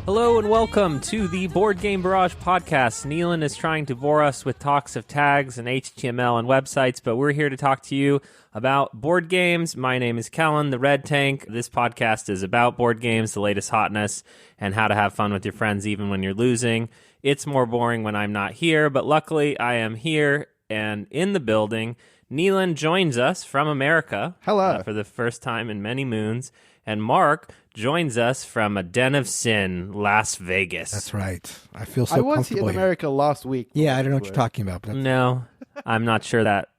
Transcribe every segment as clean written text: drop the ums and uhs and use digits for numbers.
Hello and welcome to the Board Game Barrage podcast. Neelan is trying to bore us with talks of tags and HTML and websites, but we're here to talk to you about board games. My name is Kellen, the Red Tank. This podcast is about board games, the latest hotness, and how to have fun with your friends even when you're losing. It's more boring when I'm not here, but luckily I am here and in the building. Neelan joins us from America. Hello. For the first time in many moons. And Mark joins us from a den of sin, Las Vegas. That's right. I feel so I was comfortable in America last week. Yeah, I don't know what you're talking about. But No, I'm not sure that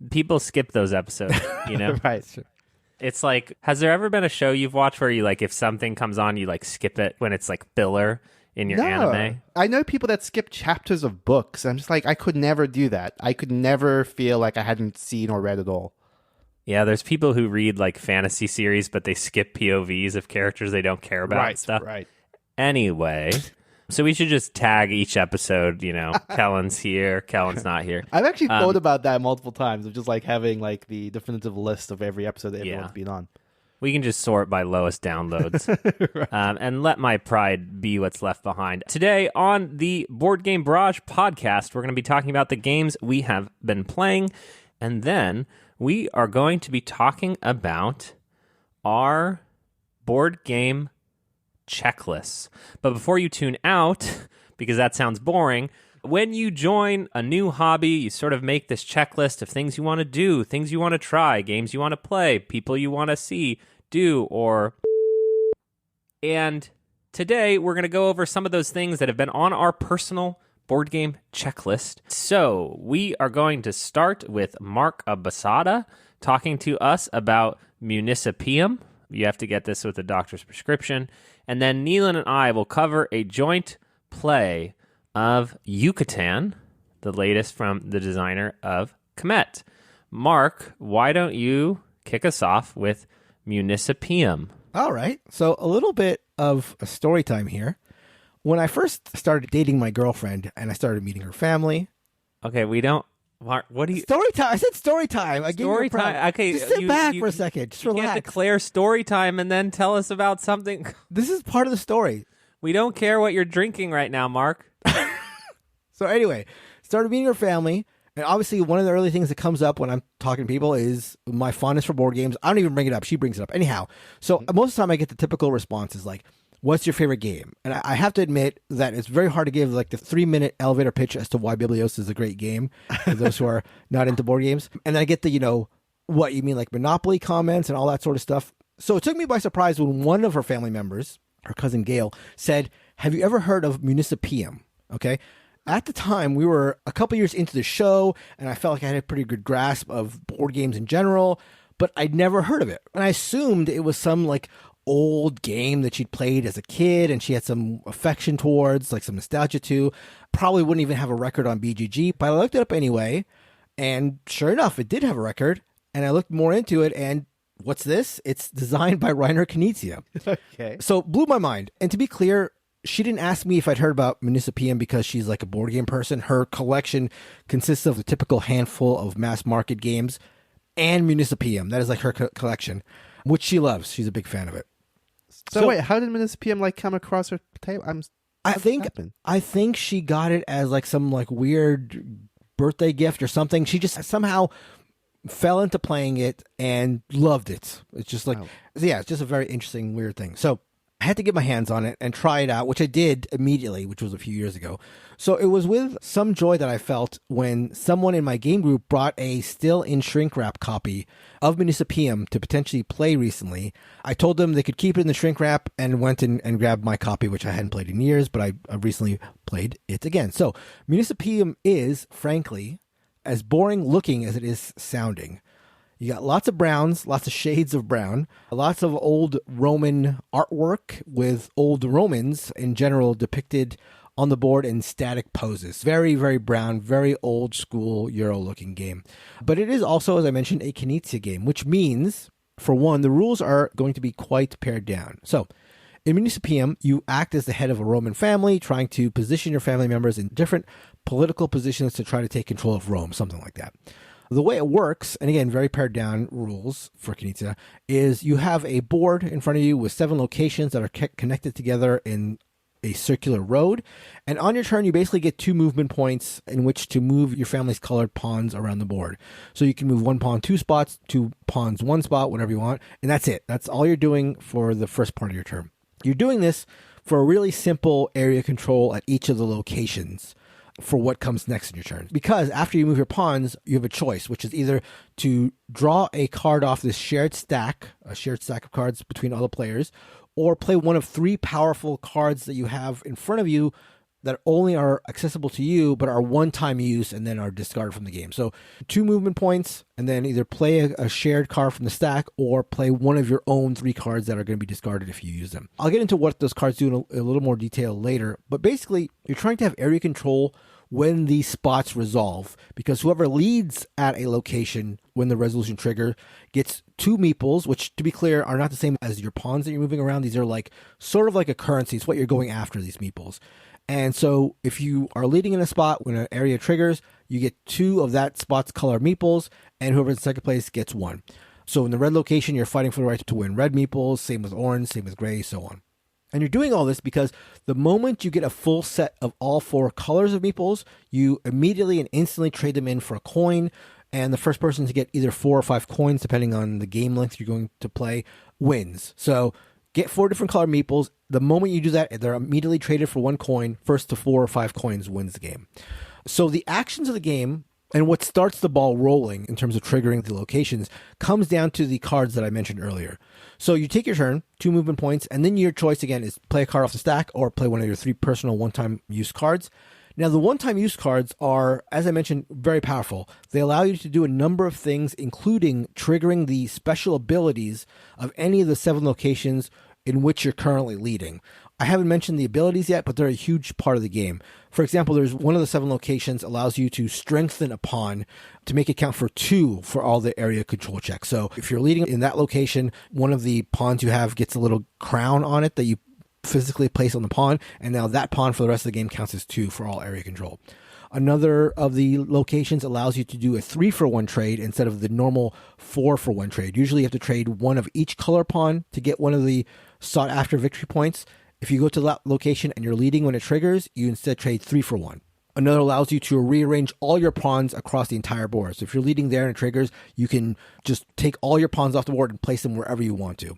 people skip those episodes, you know? Right. It's like, has there ever been a show you've watched where you, like, if something comes on, you, like, skip it when it's, like, filler in your anime? I know people that skip chapters of books. I'm just like, I could never do that. I could never feel like I hadn't seen or read it all. Yeah, there's people who read, like, fantasy series, but they skip POVs of characters they don't care about and stuff. Right. Anyway, so we should just tag each episode, you know, Kellen's here, Kellen's not here. I've actually thought about that multiple times, of just like having like the definitive list of every episode that everyone's been on. We can just sort by lowest downloads Right. and let my pride be what's left behind. Today on the Board Game Barrage podcast, we're going to be talking about the games we have been playing, and then we are going to be talking about our board game checklists. But before you tune out, because that sounds boring, when you join a new hobby, you sort of make this checklist of things you want to do, things you want to try, games you want to play, people you want to see, do, or... And today, we're going to go over some of those things that have been on our personal board game checklist. So we are going to start with Mark Abasada talking to us about Municipium. You have to get this with a doctor's prescription. And then Neelan and I will cover a joint play of Yucatan, the latest from the designer of Comet. Mark, why don't you kick us off with Municipium? all right. So a little bit of a story time here. When I first started dating my girlfriend and I started meeting her family. Okay, we don't... Mark, what do you... Story time. I said story time. I gave you a Story prompt. time. Okay, Just sit back for a second. Just You relax. can't declare story time and then tell us about something. This is part of the story. We don't care what you're drinking right now, Mark. So anyway, started meeting her family. And obviously, one of the early things that comes up when I'm talking to people is my fondness for board games. I don't even bring it up. She brings it up. Anyhow, so most of the time I get the typical responses like, what's your favorite game? And I have to admit that it's very hard to give like the 3-minute elevator pitch as to why Biblios is a great game for those who are not into board games. And then I get the, you know, what you mean, like Monopoly comments and all that sort of stuff. So it took me by surprise when one of her family members, her cousin Gail, said, have you ever heard of Municipium? Okay. At the time, we were a couple years into the show, and I felt like I had a pretty good grasp of board games in general, but I'd never heard of it. And I assumed it was some like old game that she'd played as a kid and she had some affection towards, like some nostalgia to. Probably wouldn't even have a record on BGG, but I looked it up anyway, and sure enough, it did have a record, and I looked more into it, and what's this? It's designed by Reiner Knizia. Okay. So blew my mind. And to be clear, she didn't ask me if I'd heard about Municipium because she's like a board game person. Her collection consists of a typical handful of mass market games and Municipium. That is like her collection, which she loves. She's a big fan of it. So wait, how did Municipium like come across her table? I think she got it as like some like weird birthday gift or something. She just somehow fell into playing it and loved it. It's just like, yeah, it's just a very interesting, weird thing. So I had to get my hands on it and try it out, which I did immediately, which was a few years ago. So it was with some joy that I felt when someone in my game group brought a still in shrink wrap copy of Municipium to potentially play recently. I told them they could keep it in the shrink wrap and went and grabbed my copy, which I hadn't played in years, but I recently played it again. So Municipium is, frankly, as boring looking as it is sounding. You got lots of browns, lots of shades of brown, lots of old Roman artwork with old Romans in general depicted on the board in static poses. Very, very brown, very old school Euro looking game. But it is also, as I mentioned, a Knizia game, which means, for one, the rules are going to be quite pared down. So in Municipium, you act as the head of a Roman family, trying to position your family members in different political positions to try to take control of Rome, something like that. The way it works, and again, very pared down rules for Knizia, is you have a board in front of you with 7 locations that are connected together in a circular road. And on your turn, you basically get 2 movement points in which to move your family's colored pawns around the board. So you can move 1 pawn 2 spots, 2 pawns 1 spot, whatever you want. And that's it. That's all you're doing for the first part of your turn. You're doing this for a really simple area control at each of the locations for what comes next in your turn. Because after you move your pawns, you have a choice, which is either to draw a card off this shared stack, a shared stack of cards between all the players, or play one of 3 powerful cards that you have in front of you that only are accessible to you, but are one-time use and then are discarded from the game. So 2 movement points, and then either play a shared card from the stack or play one of your own 3 cards that are going to be discarded if you use them. I'll get into what those cards do in a little more detail later, but basically, you're trying to have area control when these spots resolve, because whoever leads at a location when the resolution trigger gets 2 meeples, which, to be clear, are not the same as your pawns that you're moving around. These are like sort of like a currency. It's what you're going after, these meeples. And so if you are leading in a spot when an area triggers, you get 2 of that spot's color meeples, and whoever's in second place gets 1. So in the red location, you're fighting for the right to win red meeples, same with orange, same with gray, so on. And you're doing all this because the moment you get a full set of all 4 colors of meeples, you immediately and instantly trade them in for a coin, and the first person to get either 4 or 5 coins, depending on the game length you're going to play, wins. So get 4 different color meeples. The moment you do that, they're immediately traded for 1 coin. First to 4 or 5 coins wins the game. So the actions of the game and what starts the ball rolling in terms of triggering the locations comes down to the cards that I mentioned earlier. So you take your turn, 2 movement points, and then your choice again is play a card off the stack or play one of your 3 personal one-time use cards. Now, the one-time use cards are, as I mentioned, very powerful. They allow you to do a number of things, including triggering the special abilities of any of the 7 locations in which you're currently leading. I haven't mentioned the abilities yet, but they're a huge part of the game. For example, there's one of the 7 locations allows you to strengthen a pawn to make it count for 2 for all the area control checks. So if you're leading in that location, one of the pawns you have gets a little crown on it that you physically place on the pawn, and now that pawn for the rest of the game counts as 2 for all area control. Another of the locations allows you to do a 3-for-1 trade instead of the normal 4-for-1 trade. Usually you have to trade 1 of each color pawn to get one of the sought after victory points. If you go to that location and you're leading when it triggers, you instead trade 3-for-1. Another allows you to rearrange all your pawns across the entire board. So if you're leading there and it triggers, you can just take all your pawns off the board and place them wherever you want to.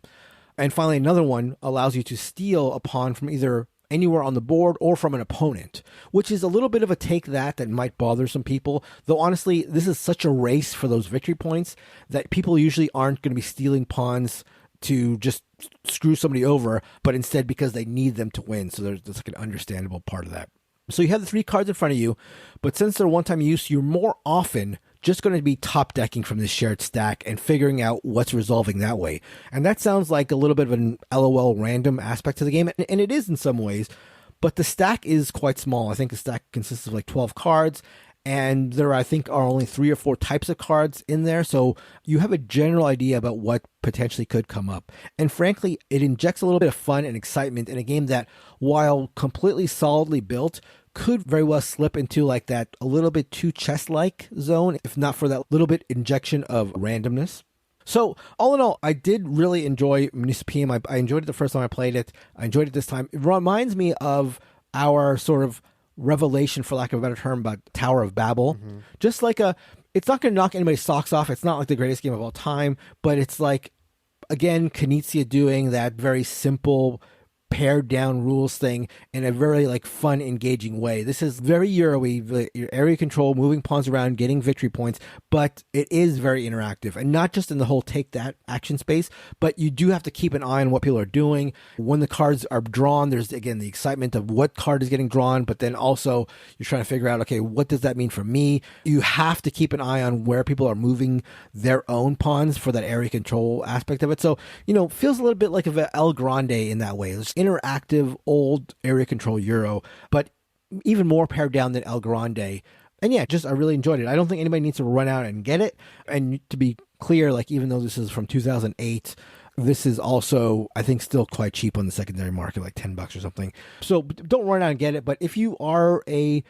And finally, another one allows you to steal a pawn from either anywhere on the board or from an opponent, which is a little bit of a take that might bother some people. Though honestly, this is such a race for those victory points that people usually aren't going to be stealing pawns to just screw somebody over, but instead because they need them to win. So there's like an understandable part of that. So you have the 3 cards in front of you, but since they're one-time use, you're more often just going to be top decking from this shared stack and figuring out what's resolving that way. And that sounds like a little bit of an LOL random aspect to the game, and it is in some ways, but the stack is quite small. I think the stack consists of like 12 cards, and there, I think, are only 3 or 4 types of cards in there. So you have a general idea about what potentially could come up. And frankly, it injects a little bit of fun and excitement in a game that, while completely solidly built, could very well slip into like that a little bit too chess-like zone, if not for that little bit injection of randomness. So all in all, I did really enjoy Municipium. I enjoyed it the first time I played it. I enjoyed it this time. It reminds me of our sort of revelation, for lack of a better term, about Tower of Babel. Mm-hmm. Just like it's not going to knock anybody's socks off. It's not like the greatest game of all time, but it's like, again, Knizia doing that very simple pared down rules thing in a very like fun, engaging way. This is very Euro-y, your area control, moving pawns around, getting victory points, but it is very interactive, and not just in the whole take that action space, but you do have to keep an eye on what people are doing. When the cards are drawn, there's again the excitement of what card is getting drawn, but then also you're trying to figure out, okay, what does that mean for me? You have to keep an eye on where people are moving their own pawns for that area control aspect of it. So, feels a little bit like a El Grande in that way. There's interactive old area control Euro, but even more pared down than El Grande. And yeah, I really enjoyed it. I don't think anybody needs to run out and get it. And to be clear, like, even though this is from 2008, this is also, I think, still quite cheap on the secondary market, like $10 or something. So don't run out and get it. But if you are a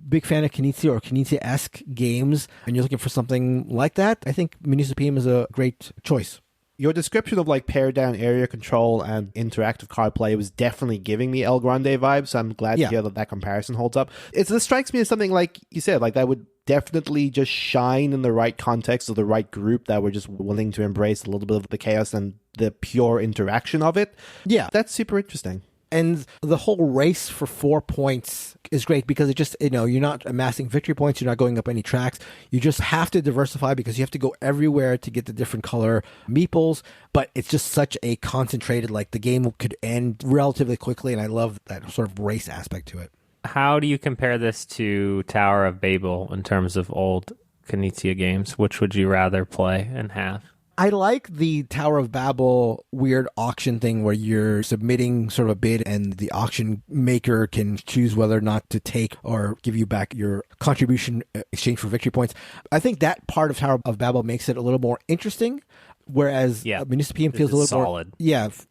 big fan of Knizia or Knizia-esque games and you're looking for something like that, I think Municipium is a great choice. Your description of like pared down area control and interactive card play was definitely giving me El Grande vibes, so I'm glad to hear that comparison holds up. This strikes me as something like you said, like that would definitely just shine in the right context of the right group that were just willing to embrace a little bit of the chaos and the pure interaction of it. Yeah. That's super interesting. And the whole race for 4 points is great because it just, you're not amassing victory points. You're not going up any tracks. You just have to diversify because you have to go everywhere to get the different color meeples. But it's just such a concentrated, like the game could end relatively quickly. And I love that sort of race aspect to it. How do you compare this to Tower of Babel in terms of old Knizia games? Which would you rather play and have? I like the Tower of Babel weird auction thing where you're submitting sort of a bid and the auction maker can choose whether or not to take or give you back your contribution in exchange for victory points. I think that part of Tower of Babel makes it a little more interesting. Whereas Municipium feels a little solid.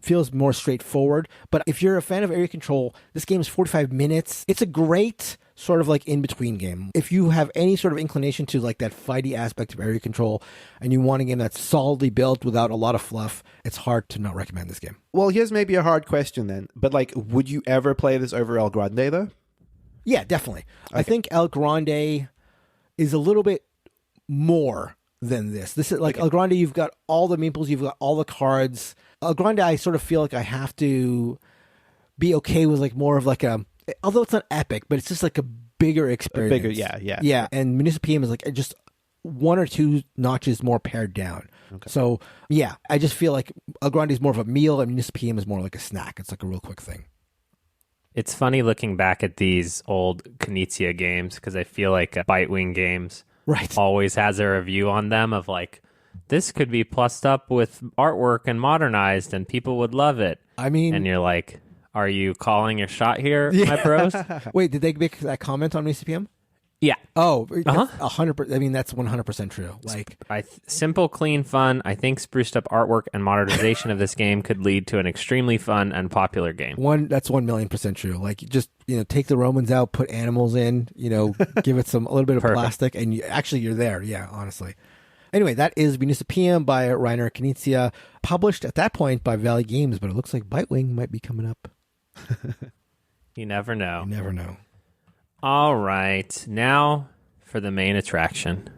Feels more straightforward. But if you're a fan of area control, this game is 45 minutes. It's a great sort of like in-between game. If you have any sort of inclination to like that fighty aspect of area control and you want a game that's solidly built without a lot of fluff, it's hard to not recommend this game. Well, here's maybe a hard question then. But like, would you ever play this over El Grande though? Yeah, definitely. Okay. I think El Grande is a little bit more than this. This is like El Grande, you've got all the meeples, you've got all the cards. El Grande, I sort of feel like I have to be okay with like more of like a, although it's not epic, but it's just like a bigger experience. Yeah. And Municipium is like just 1 or 2 notches more pared down. Okay. So yeah, I just feel like El Grande is more of a meal and Municipium is more like a snack. It's like a real quick thing. It's funny looking back at these old Knizia games because I feel like Bitewing games always has a review on them of like, this could be plussed up with artwork and modernized and people would love it. I mean, and you're like, are you calling your shot here, my bros? Wait, did they make that comment on Municipium? Yeah. Oh, 100%. I mean, that's 100% true. Like, simple, clean fun. I think spruced up artwork and modernization of this game could lead to an extremely fun and popular game. That's 1,000,000% true. Like, just take the Romans out, put animals in, give it a little bit of plastic, and you're there. Yeah, honestly. Anyway, that is Municipium by Rainer Knizia, published at that point by Valley Games, but it looks like Bitewing might be coming up. You never know. You never know. All right, now for the main attraction.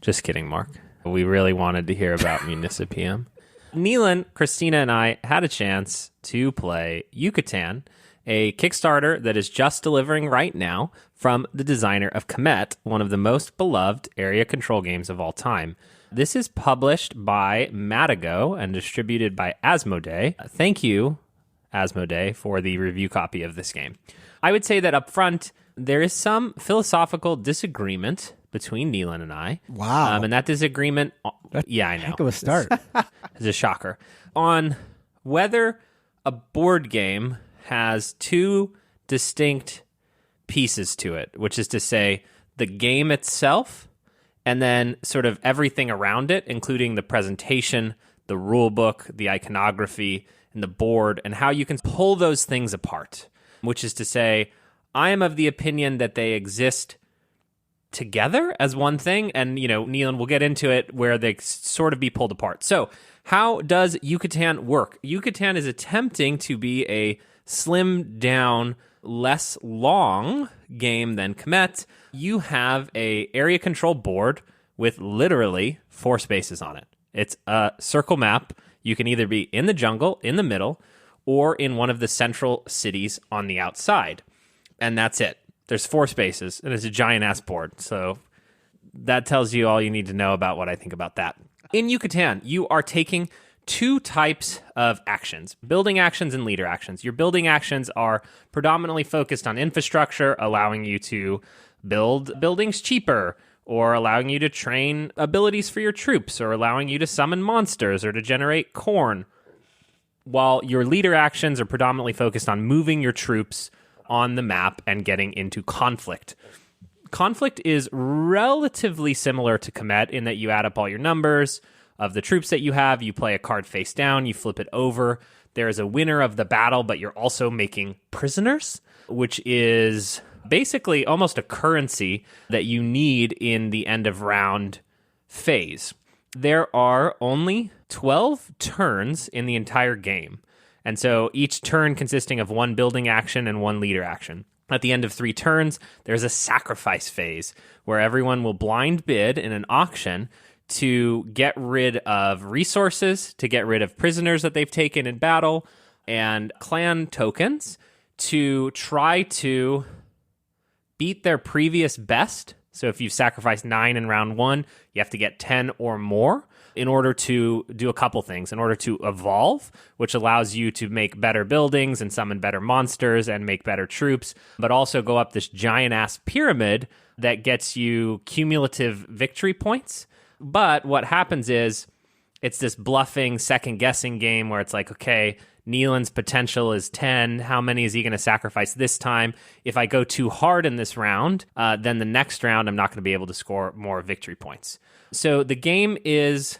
Just kidding, Mark. We really wanted to hear about Municipium. Neelan, Christina, and I had a chance to play Yucatan, a Kickstarter that is just delivering right now from the designer of Comet, one of the most beloved area control games of all time. This is published by Matago and distributed by Asmodee. Thank you, Asmodee, for the review copy of this game. I would say that up front, there is some philosophical disagreement between Neelan and I. Wow. And that disagreement, I know. Heck of a start. It's a shocker. On whether a board game has 2 distinct pieces to it, which is to say the game itself and then sort of everything around it, including the presentation, the rule book, the iconography, and the board, and how you can pull those things apart, which is to say, I am of the opinion that they exist together as one thing, and, Neelan, we'll get into it, where they sort of be pulled apart. So, how does Yucatan work? Yucatan is attempting to be a slimmed down, less long game than Comet. You have a area control board with literally 4 spaces on it. It's a circle map. You can either be in the jungle, in the middle, or in one of the central cities on the outside. And that's it. There's 4 spaces, and it's a giant-ass board. So that tells you all you need to know about what I think about that. In Yucatan, you are taking 2 types of actions, building actions and leader actions. Your building actions are predominantly focused on infrastructure, allowing you to build buildings cheaper, or allowing you to train abilities for your troops, or allowing you to summon monsters, or to generate corn. While your leader actions are predominantly focused on moving your troops on the map and getting into conflict. Conflict is relatively similar to Comet in that you add up all your numbers of the troops that you have, you play a card face down, you flip it over. There is a winner of the battle, but you're also making prisoners, which is basically almost a currency that you need in the end of round phase. There are only 12 turns in the entire game. And so each turn consisting of one building action and one leader action. At the end of 3 turns, there's a sacrifice phase where everyone will blind bid in an auction to get rid of resources, to get rid of prisoners that they've taken in battle, and clan tokens to try to beat their previous best. So if you've sacrificed 9 in round 1, you have to get 10 or more in order to do a couple things. In order to evolve, which allows you to make better buildings and summon better monsters and make better troops, but also go up this giant-ass pyramid that gets you cumulative victory points. But what happens is it's this bluffing, second-guessing game where it's like, okay, Neelan's potential is 10. How many is he going to sacrifice this time? If I go too hard in this round, then the next round I'm not going to be able to score more victory points. So the game is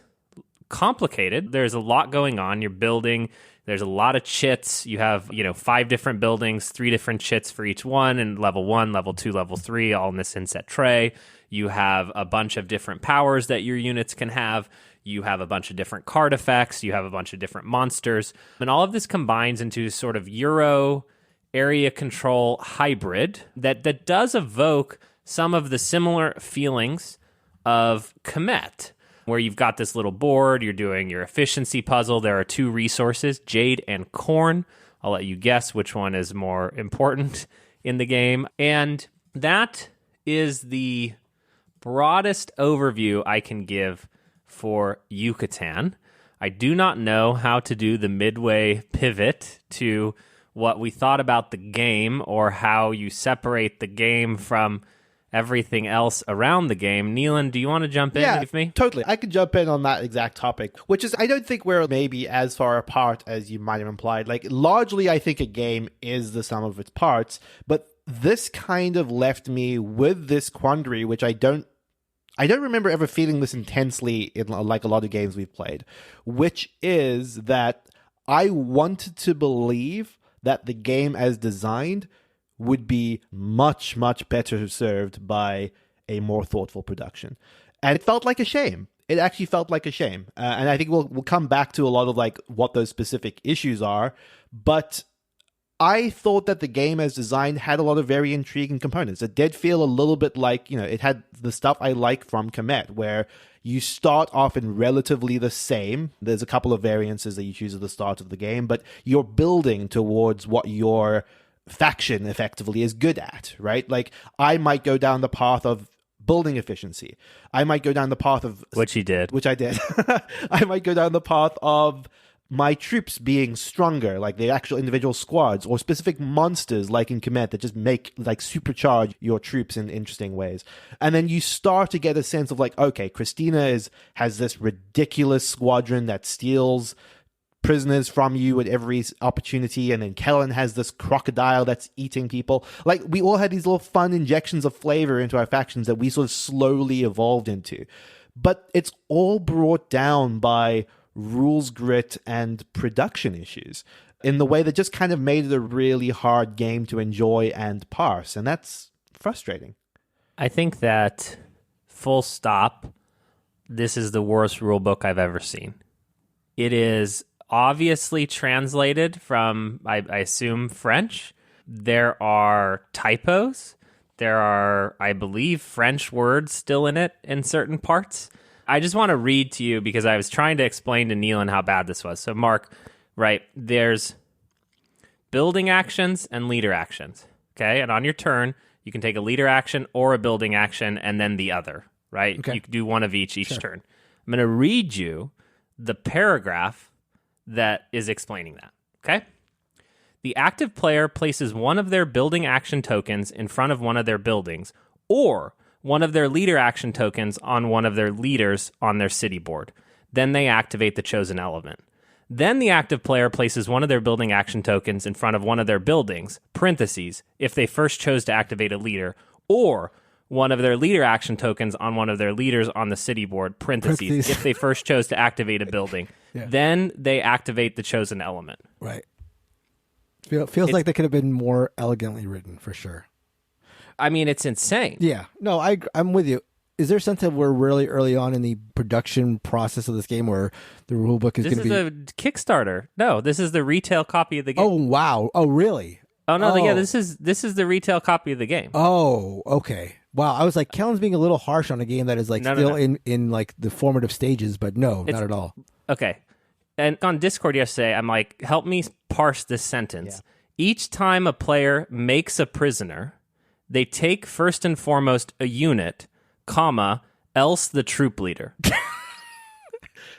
complicated. There's a lot going on. You're building. There's a lot of chits. You have, 5 different buildings, 3 different chits for each one, and level 1, level 2, level 3, all in this inset tray. You have a bunch of different powers that your units can have. You have a bunch of different card effects. You have a bunch of different monsters. And all of this combines into sort of Euro area control hybrid that does evoke some of the similar feelings of Kemet, where you've got this little board, you're doing your efficiency puzzle. There are 2 resources, jade and corn. I'll let you guess which one is more important in the game. And that is the broadest overview I can give for Yucatan. I do not know how to do the midway pivot to what we thought about the game or how you separate the game from everything else around the game. Neelan, do you want to jump in with me? Totally. I could jump in on that exact topic, which is, I don't think we're maybe as far apart as you might have implied. Like, largely, I think a game is the sum of its parts, but this kind of left me with this quandary, which I don't remember ever feeling this intensely in like a lot of games we've played, which is that I wanted to believe that the game as designed would be much, much better served by a more thoughtful production. And it felt like a shame. It actually felt like a shame. And I think we'll come back to a lot of like what those specific issues are. But I thought that the game as designed had a lot of very intriguing components. It did feel a little bit like, it had the stuff I like from Kemet, where you start off in relatively the same. There's a couple of variances that you choose at the start of the game, but you're building towards what your faction effectively is good at, right? Like, I might go down the path of building efficiency. I might go down the path of... Which he did. Which I did. I might go down the path of my troops being stronger, like the actual individual squads, or specific monsters like in Kemet that just make, like, supercharge your troops in interesting ways. And then you start to get a sense of like, okay, Christina has this ridiculous squadron that steals prisoners from you at every opportunity, and then Kellen has this crocodile that's eating people. Like, we all had these little fun injections of flavor into our factions that we sort of slowly evolved into. But it's all brought down by rules grit and production issues in the way that just kind of made it a really hard game to enjoy and parse, and that's frustrating. I think that, full stop, this is the worst rule book I've ever seen. It is obviously translated from, I assume, French. There are typos. There are, I believe, French words still in it in certain parts. I just want to read to you because I was trying to explain to Neelan how bad this was. So, Mark, right, there's building actions and leader actions, okay? And on your turn, you can take a leader action or a building action and then the other, right? Okay. You can do one of each Sure. turn. I'm going to read you the paragraph that is explaining that, okay? The active player places one of their building action tokens in front of one of their buildings, or one of their leader action tokens on one of their leaders on their city board. Then they activate the chosen element. Then the active player places one of their building action tokens in front of one of their buildings, parentheses, if they first chose to activate a leader, or one of their leader action tokens on one of their leaders on the city board, parentheses, if they first chose to activate a building. Yeah. Then they activate the chosen element. Right. Feels like they could have been more elegantly written, for sure. I mean, it's insane. Yeah. No, I'm with you. Is there a sense that we're really early on in the production process of this game where the rulebook is going to be... This is the Kickstarter. No, this is the retail copy of the game. Oh, wow. Oh, really? Oh, no, yeah, this is the retail copy of the game. Oh, okay. Wow, I was like, Kellen's being a little harsh on a game that is like still in like the formative stages, but no, not at all. Okay. And on Discord yesterday, I'm like, help me parse this sentence. Yeah. Each time a player makes a prisoner, they take first and foremost a unit, comma, else the troop leader.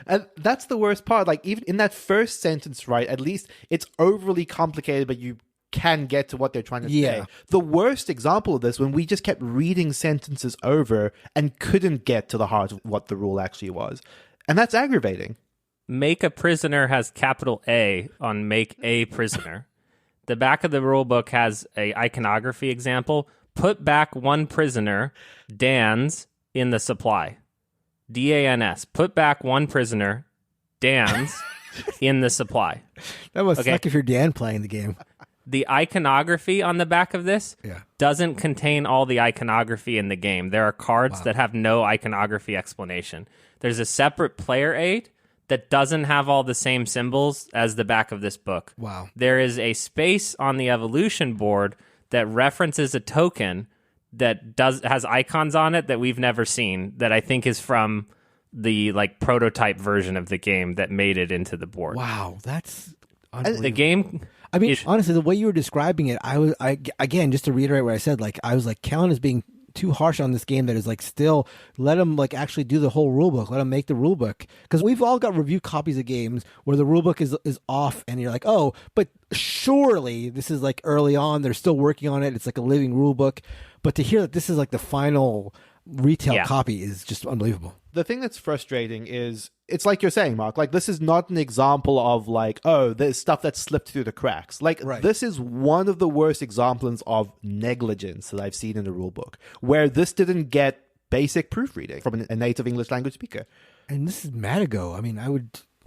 And that's the worst part. Like, even in that first sentence, right, at least it's overly complicated, but you can get to what they're trying to say. The worst example of this, when we just kept reading sentences over and couldn't get to the heart of what the rule actually was. And that's aggravating. Make a prisoner has capital A on make a prisoner. The back of the rule book has a iconography example. Put back one prisoner, Dan's, in the supply. D-A-N-S. Put back one prisoner, Dan's, in the supply. That must suck if you're Dan playing the game. The iconography on the back of this doesn't contain all the iconography in the game. There are cards that have no iconography explanation. There's a separate player aid that doesn't have all the same symbols as the back of this book. Wow. There is a space on the evolution board that references a token that has icons on it that we've never seen, that I think is from the like prototype version of the game that made it into the board. Wow, that's unbelievable. The game... I mean, honestly, the way you were describing it, again, just to reiterate what I said, like, I was like, Kellen is being too harsh on this game that is like still, let him like actually do the whole rulebook, let him make the rulebook. Because we've all got review copies of games where the rulebook is off and you're like, oh, but surely this is like early on, they're still working on it, it's like a living rulebook. But to hear that this is like the final retail copy is just unbelievable. The thing that's frustrating is, it's like you're saying, Mark, like, this is not an example of like, oh, there's stuff that slipped through the cracks. Like, This is one of the worst examples of negligence that I've seen in the rulebook, where this didn't get basic proofreading from a native English language speaker. And this is Madigo. I mean,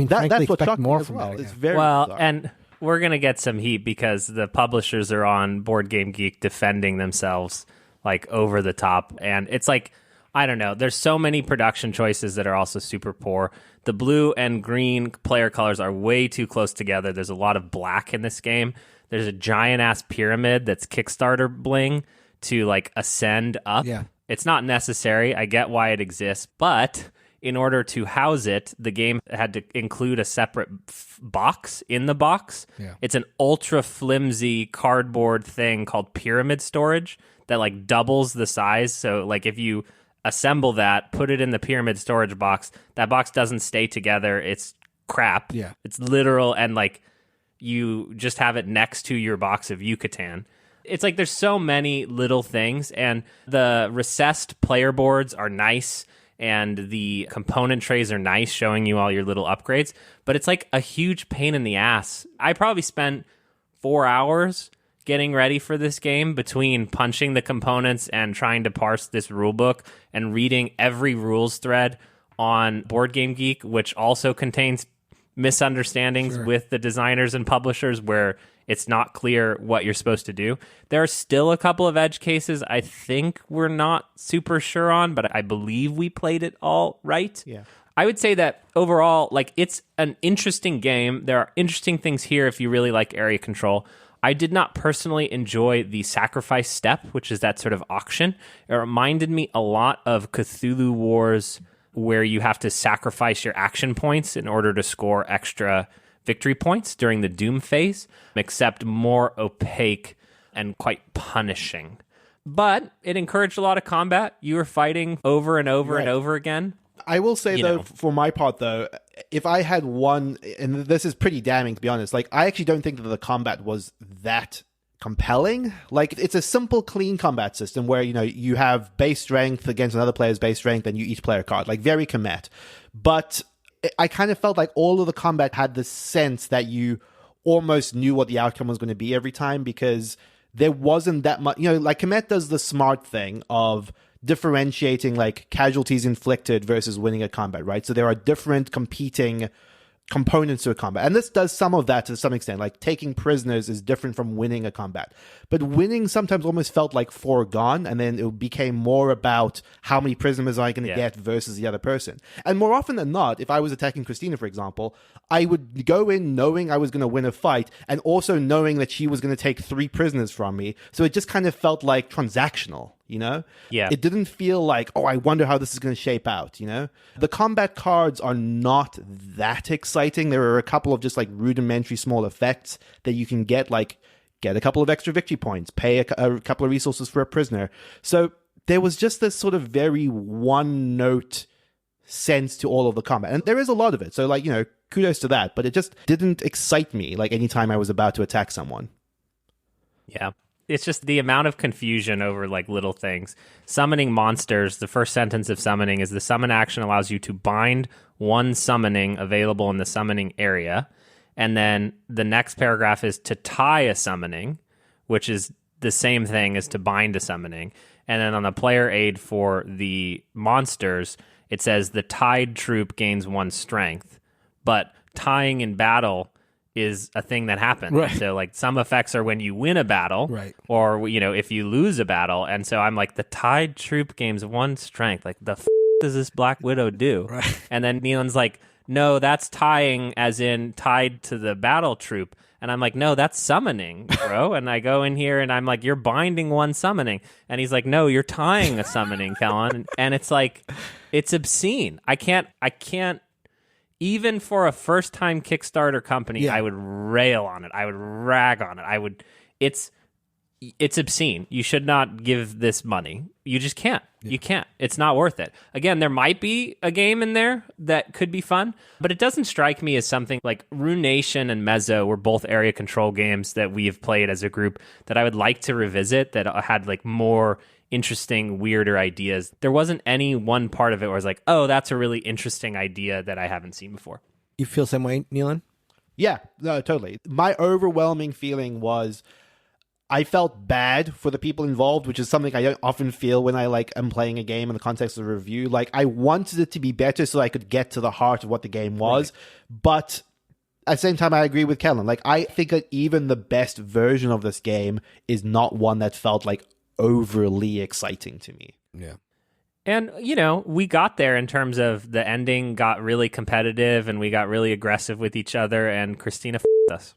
that's what expect more from well. It's very bizarre. And we're going to get some heat because the publishers are on Board Game Geek defending themselves like over the top. And it's like, I don't know. There's so many production choices that are also super poor. The blue and green player colors are way too close together. There's a lot of black in this game. There's a giant-ass pyramid that's Kickstarter bling to, like, ascend up. Yeah. It's not necessary. I get why it exists. But in order to house it, the game had to include a separate box in the box. Yeah. It's an ultra-flimsy cardboard thing called pyramid storage that, like, doubles the size. So, like, if you assemble that, put it in the pyramid storage box, that box doesn't stay together. It's crap. Yeah. It's literal, and like you just have it next to your box of Yucatan. It's like there's so many little things, and the recessed player boards are nice, and the component trays are nice, showing you all your little upgrades, but it's like a huge pain in the ass. I probably spent 4 hours getting ready for this game between punching the components and trying to parse this rulebook and reading every rules thread on Board Game Geek, which also contains misunderstandings with the designers and publishers where it's not clear what you're supposed to do. There are still a couple of edge cases I think we're not super sure on, but I believe we played it all right. Yeah. I would say that overall, like, it's an interesting game. There are interesting things here if you really like area control. I did not personally enjoy the sacrifice step, which is that sort of auction. It reminded me a lot of Cthulhu Wars, where you have to sacrifice your action points in order to score extra victory points during the Doom phase, except more opaque and quite punishing. But it encouraged a lot of combat. You were fighting over and over and over again. I will say, for my part, though, if I had one, and this is pretty damning, to be honest, like, I actually don't think that the combat was that compelling. Like, it's a simple, clean combat system where, you know, you have base strength against another player's base strength, and you each play a card. Like, very Kemet. But I kind of felt like all of the combat had this sense that you almost knew what the outcome was going to be every time, because there wasn't that much, you know, like, Kemet does the smart thing of differentiating like casualties inflicted versus winning a combat, right? So there are different competing components to a combat. And this does some of that to some extent. Like taking prisoners is different from winning a combat. But winning sometimes almost felt like foregone, and then it became more about how many prisoners I going to get versus the other person. And more often than not, if I was attacking Christina, for example, I would go in knowing I was going to win a fight and also knowing that she was going to take 3 prisoners from me. So it just kind of felt like transactional. You know? Yeah. It didn't feel like, oh, I wonder how this is going to shape out, you know? The combat cards are not that exciting. There are a couple of just like rudimentary small effects that you can get, like get a couple of extra victory points, pay a couple of resources for a prisoner. So there was just this sort of very one-note sense to all of the combat. And there is a lot of it. So like, you know, kudos to that. But it just didn't excite me like anytime I was about to attack someone. Yeah. It's just the amount of confusion over like little things. Summoning monsters, the first sentence of summoning is the summon action allows you to bind one summoning available in the summoning area. And then the next paragraph is to tie a summoning, which is the same thing as to bind a summoning. And then on the player aid for the monsters, it says the tied troop gains 1 strength. But tying in battle is a thing that happens. Right. So like some effects are when you win a battle, right, or you know, if you lose a battle. And so I'm like, the tied troop gains 1 strength. Like the does this Black Widow do? Right. And then Nealon's like, no, that's tying as in tied to the battle troop. And I'm like, no, that's summoning, bro. And I go in here and I'm like, you're binding 1 summoning. And he's like, no, you're tying a summoning, Kellen. And it's like, it's obscene. I can't even for a first-time Kickstarter company, I would rail on it. I would rag on it. It's obscene. You should not give this money. You just can't. Yeah. You can't. It's not worth it. Again, there might be a game in there that could be fun, but it doesn't strike me as something like Ruination and Mezzo were both area control games that we have played as a group that I would like to revisit that had like more interesting, weirder ideas. There wasn't any one part of it where I was like, oh, that's a really interesting idea that I haven't seen before. You feel the same way, Nealon? Yeah, no, totally. My overwhelming feeling was I felt bad for the people involved, which is something I don't often feel when I like am playing a game in the context of a review. Like I wanted it to be better so I could get to the heart of what the game was, but at the same time, I agree with Kellen. Like I think that even the best version of this game is not one that felt like overly exciting to me. Yeah. And, you know, we got there in terms of the ending got really competitive and we got really aggressive with each other, and Christina us.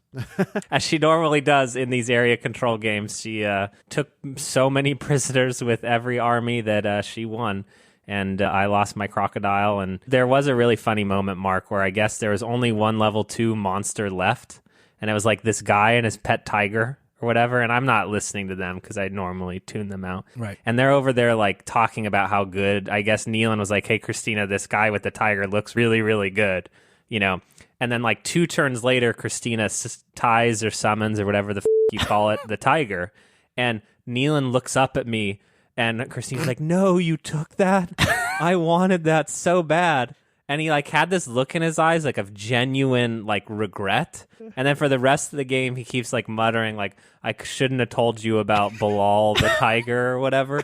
As she normally does in these area control games. She took so many prisoners with every army that she won. And I lost my crocodile. And there was a really funny moment, Mark, where I guess there was only 1 level 2 monster left. And it was like this guy and his pet tiger or whatever, and I'm not listening to them because I normally tune them out. Right. And they're over there like talking about how good. I guess Nealon was like, "Hey, Christina, this guy with the tiger looks really, really good," you know. And then like 2 turns later, Christina ties or summons or whatever the you call it, the tiger, and Nealon looks up at me, and Christina's like, "No, you took that. I wanted that so bad." And he like had this look in his eyes like of genuine like regret. And then for the rest of the game, he keeps like muttering like, I shouldn't have told you about Bilal the tiger or whatever,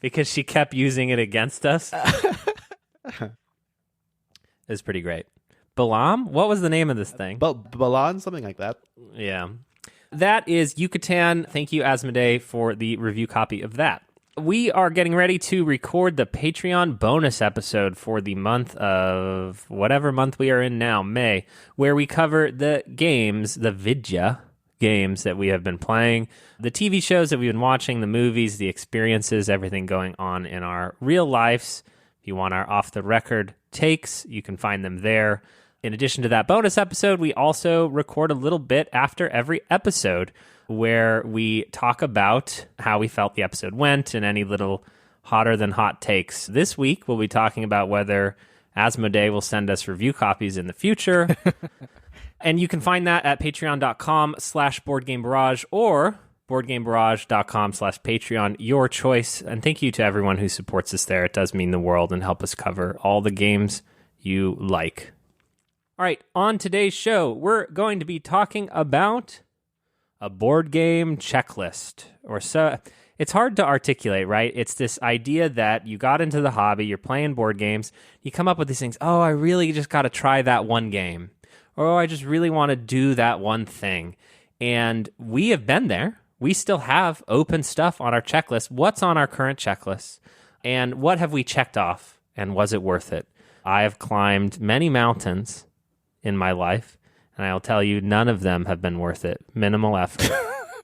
because she kept using it against us. It was pretty great. Balam? What was the name of this thing? Balan, something like that. Yeah. That is Yucatan. Thank you, Asmodee, for the review copy of that. We are getting ready to record the Patreon bonus episode for the month of whatever month we are in now, May, where we cover the games, the Vidya games that we have been playing, the TV shows that we've been watching, the movies, the experiences, everything going on in our real lives. If you want our off-the-record takes, you can find them there. In addition to that bonus episode, we also record a little bit after every episode where we talk about how we felt the episode went and any little hotter than hot takes. This week, we'll be talking about whether Asmodee will send us review copies in the future. And you can find that at patreon.com/boardgamebarrage or boardgamebarrage.com/Patreon, your choice. And thank you to everyone who supports us there. It does mean the world and help us cover all the games you like. All right, on today's show, we're going to be talking about a board game checklist, or so. It's hard to articulate, right? It's this idea that you got into the hobby, you're playing board games, you come up with these things, oh, I really just got to try that one game, or I just really want to do that one thing. And we have been there. We still have open stuff on our checklist. What's on our current checklist? And what have we checked off? And was it worth it? I have climbed many mountains in my life, and I'll tell you, none of them have been worth it. Minimal effort.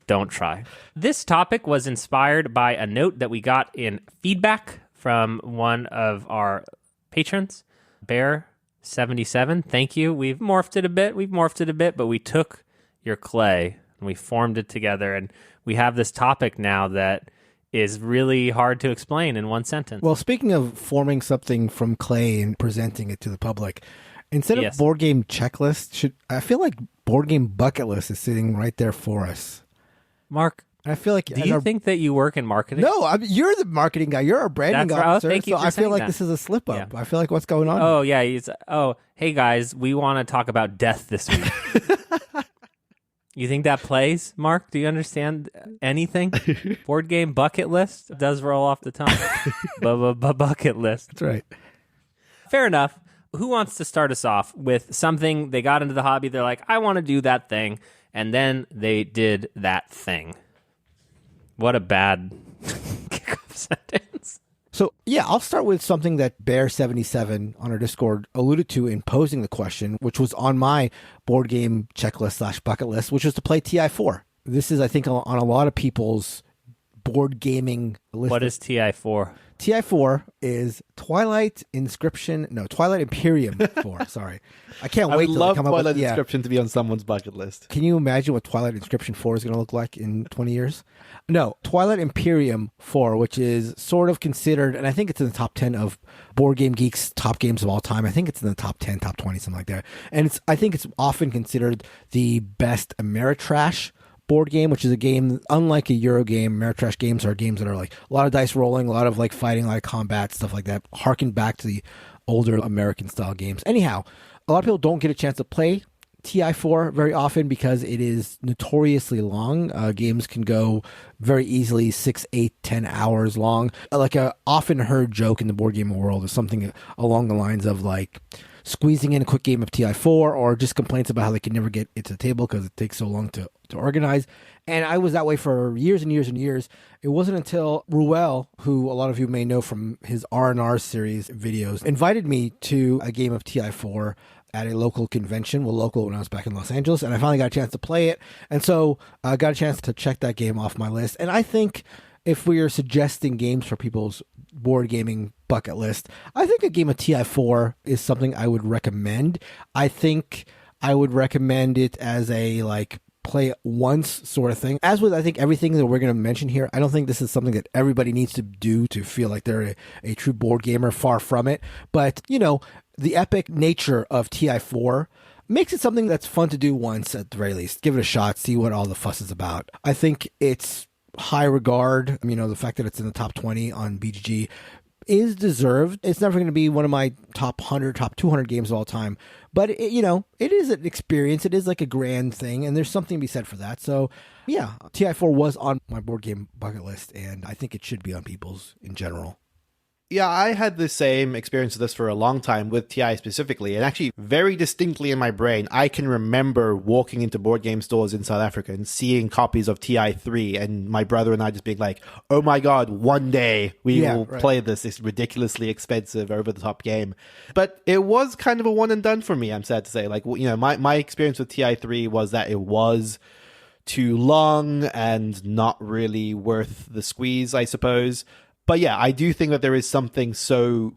Don't try. This topic was inspired by a note that we got in feedback from one of our patrons, Bear77. Thank you. We've morphed it a bit, but we took your clay and we formed it together, and we have this topic now that is really hard to explain in one sentence. Well, speaking of forming something from clay and presenting it to the public, instead of board game checklist, I feel like board game bucket list is sitting right there for us. Mark, I feel like... Do you think that you work in marketing? No, you're the marketing guy. You're our branding officer. Thank you so I feel like this is a slip up. Yeah. I feel like what's going on? Oh, yeah. Hey, guys, we want to talk about death this week. You think that plays, Mark? Do you understand anything? Board game bucket list does roll off the tongue. Bucket list. That's right. Fair enough. Who wants to start us off with something they got into the hobby? They're like, I want to do that thing. And then they did that thing. What a bad kickoff sentence. So, yeah, I'll start with something that Bear77 on our Discord alluded to in posing the question, which was on my board game checklist / bucket list, which was to play TI4. This is, I think, on a lot of people's board gaming list. What is TI4? TI4 is Twilight Imperium 4. Sorry. I can't wait to love come Twilight up with Inscription to be on someone's bucket list. Can you imagine what Twilight Inscription 4 is going to look like in 20 years? No, Twilight Imperium 4, which is sort of considered, and I think it's in the top 10 of Board Game Geek's top games of all time. I think it's in the top 10, top 20, something like that. And I think it's often considered the best Ameritrash board game, which is a game, unlike a Euro game. Ameritrash games are games that are like a lot of dice rolling, a lot of like fighting, a lot of combat, stuff like that, harken back to the older American style games. Anyhow, a lot of people don't get a chance to play TI4 very often because it is notoriously long. Games can go very easily 6, 8, 10 hours long. Like a often heard joke in the board game world is something along the lines of like squeezing in a quick game of TI4, or just complaints about how they can never get it to the table because it takes so long to organize. And I was that way for years and years and years. It wasn't until Ruel, who a lot of you may know from his R&R series videos, invited me to a game of TI4 at a local convention, local when I was back in Los Angeles, and I finally got a chance to play it. And so I got a chance to check that game off my list. And I think if we are suggesting games for people's board gaming bucket list, I think a game of TI4 is something I would recommend. I think I would recommend it as a like play it once sort of thing. As with I think everything that we're going to mention here, I don't think this is something that everybody needs to do to feel like they're a true board gamer. Far from it. But, you know, the epic nature of TI4 makes it something that's fun to do once at the very least. Give it a shot, see what all the fuss is about. I think it's high regard. You know, the fact that it's in the top 20 on BGG is deserved. It's never going to be one of my top 100, top 200 games of all time. But, it is an experience. It is like a grand thing, and there's something to be said for that. So, yeah, TI4 was on my board game bucket list, and I think it should be on people's in general. Yeah, I had the same experience with this for a long time with TI specifically, and actually very distinctly in my brain, I can remember walking into board game stores in South Africa and seeing copies of TI3, and my brother and I just being like, oh my god, one day we will play this ridiculously expensive, over-the-top game. But it was kind of a one and done for me, I'm sad to say. Like, you know, my experience with TI3 was that it was too long and not really worth the squeeze, I suppose. But yeah, I do think that there is something so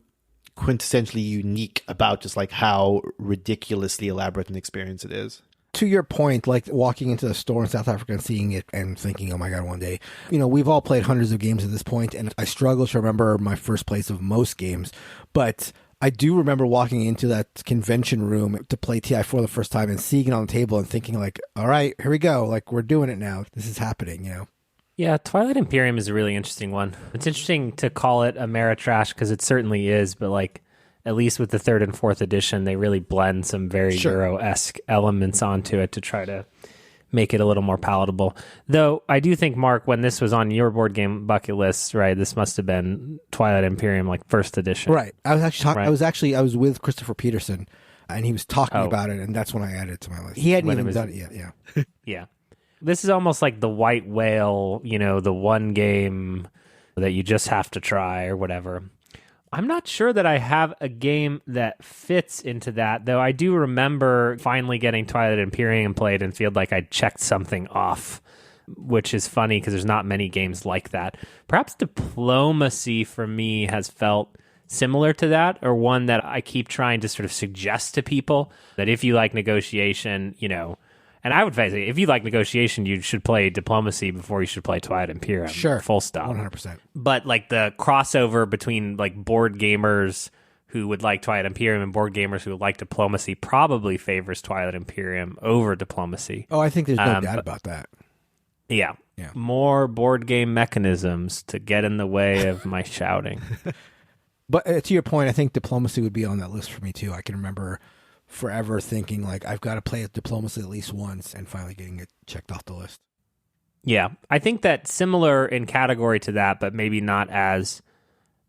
quintessentially unique about just like how ridiculously elaborate an experience it is. To your point, like walking into the store in South Africa and seeing it and thinking, oh my God, one day, you know, we've all played hundreds of games at this point, and I struggle to remember my first place of most games, but I do remember walking into that convention room to play TI4 the first time and seeing it on the table and thinking like, all right, here we go. Like, we're doing it now. This is happening, you know? Yeah, Twilight Imperium is a really interesting one. It's interesting to call it Ameritrash because it certainly is, but like at least with the 3rd and 4th edition, they really blend some very Euro-esque elements onto it to try to make it a little more palatable. Though I do think, Mark, when this was on your board game bucket list, right, this must have been Twilight Imperium, like 1st edition. Right. I was actually I was with Christopher Peterson And he was talking about it, and that's when I added it to my list. He hadn't even done it yet, yeah. Yeah. This is almost like the white whale, the one game that you just have to try or whatever. I'm not sure that I have a game that fits into that, though I do remember finally getting Twilight Imperium played and feel like I checked something off, which is funny because there's not many games like that. Perhaps Diplomacy for me has felt similar to that, or one that I keep trying to sort of suggest to people that if you like negotiation, and I would say if you like negotiation, you should play Diplomacy before you should play Twilight Imperium. Sure. Full stop. 100%. But like the crossover between like board gamers who would like Twilight Imperium and board gamers who would like Diplomacy probably favors Twilight Imperium over Diplomacy. Oh, I think there's no doubt about that. Yeah. More board game mechanisms to get in the way of my shouting. But to your point, I think Diplomacy would be on that list for me too. I can remember forever thinking like I've got to play Diplomacy at least once, and finally getting it checked off the list. Yeah, I think that similar in category to that, but maybe not as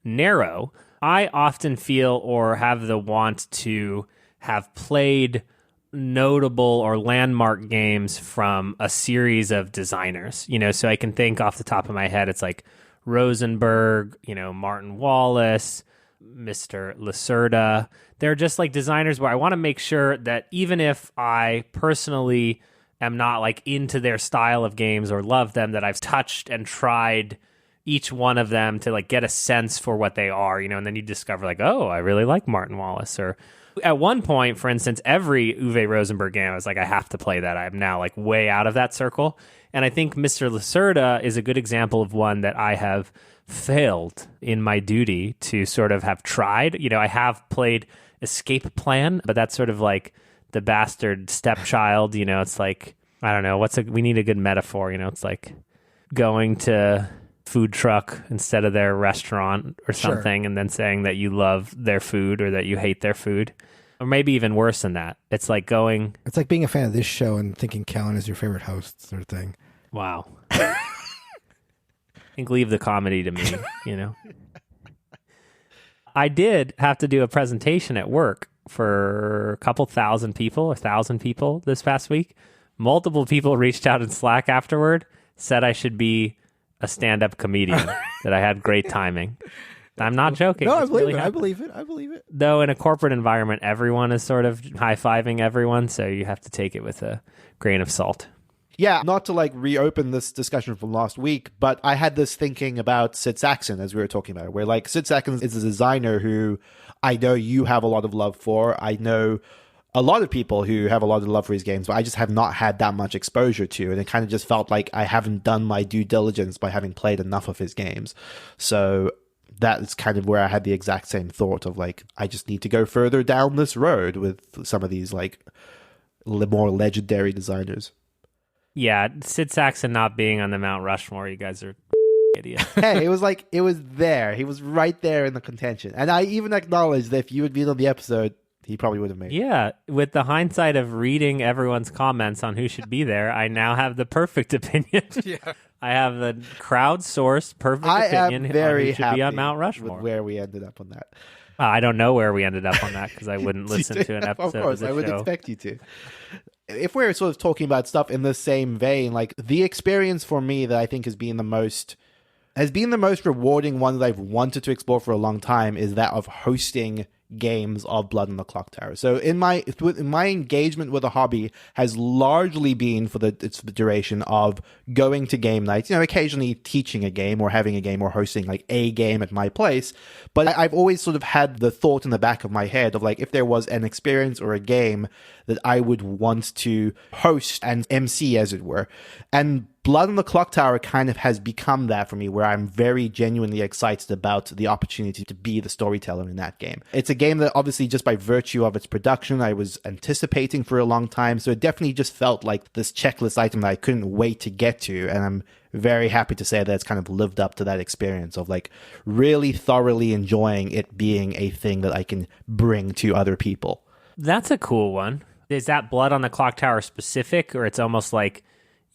narrow. I often feel or have the want to have played notable or landmark games from a series of designers. So I can think off the top of my head, it's like Rosenberg, Martin Wallace, Mr. Lacerda. They're just like designers where I want to make sure that even if I personally am not like into their style of games or love them, that I've touched and tried each one of them to like get a sense for what they are, and then you discover like, oh, I really like Martin Wallace. Or at one point, for instance, every Uwe Rosenberg game, I was like, I have to play that. I'm now like way out of that circle. And I think Mr. Lacerda is a good example of one that I have failed in my duty to sort of have tried. I have played Escape Plan, but that's sort of like the bastard stepchild. It's like, I don't know, we need a good metaphor. It's like going to food truck instead of their restaurant or something, and then saying that you love their food or that you hate their food. Or maybe even worse than that. It's like being a fan of this show and thinking Callan is your favorite host sort of thing. Wow. I think leave the comedy to me, I did have to do a presentation at work for a couple thousand people, 1,000 people this past week. Multiple people reached out in Slack afterward, said I should be a stand-up comedian, that I had great timing. I'm not joking. No, I believe it. I believe it. Though in a corporate environment, everyone is sort of high-fiving everyone, so you have to take it with a grain of salt. Yeah, not to like reopen this discussion from last week, but I had this thinking about Sid Sackson as we were talking about it, where like Sid Sackson is a designer who I know you have a lot of love for. I know a lot of people who have a lot of love for his games, but I just have not had that much exposure to, and it kind of just felt like I haven't done my due diligence by having played enough of his games. So that's kind of where I had the exact same thought of like, I just need to go further down this road with some of these like more legendary designers. Yeah, Sid Sackson not being on the Mount Rushmore, you guys are idiots. Hey, it was there. He was right there in the contention. And I even acknowledged that if you had been on the episode, he probably would have made it. Yeah, with the hindsight of reading everyone's comments on who should be there, I now have the perfect opinion. Yeah. I have the crowdsourced perfect opinion on who should be on Mount Rushmore. With where we ended up on that. I don't know where we ended up on that because I wouldn't listen to an episode of course, the I would show. Expect you to. If we're sort of talking about stuff in the same vein, like the experience for me that I think has been the most rewarding one that I've wanted to explore for a long time is that of hosting games of Blood on the Clocktower. So in my engagement with a hobby has largely been for the duration of going to game nights, occasionally teaching a game or having a game or hosting like a game at my place. But I've always sort of had the thought in the back of my head of like, if there was an experience or a game that I would want to host and MC, as it were. And Blood on the Clocktower kind of has become that for me, where I'm very genuinely excited about the opportunity to be the storyteller in that game. It's a game that obviously just by virtue of its production, I was anticipating for a long time. So it definitely just felt like this checklist item that I couldn't wait to get to. And I'm very happy to say that it's kind of lived up to that experience of like really thoroughly enjoying it being a thing that I can bring to other people. That's a cool one. Is that Blood on the Clocktower specific, or it's almost like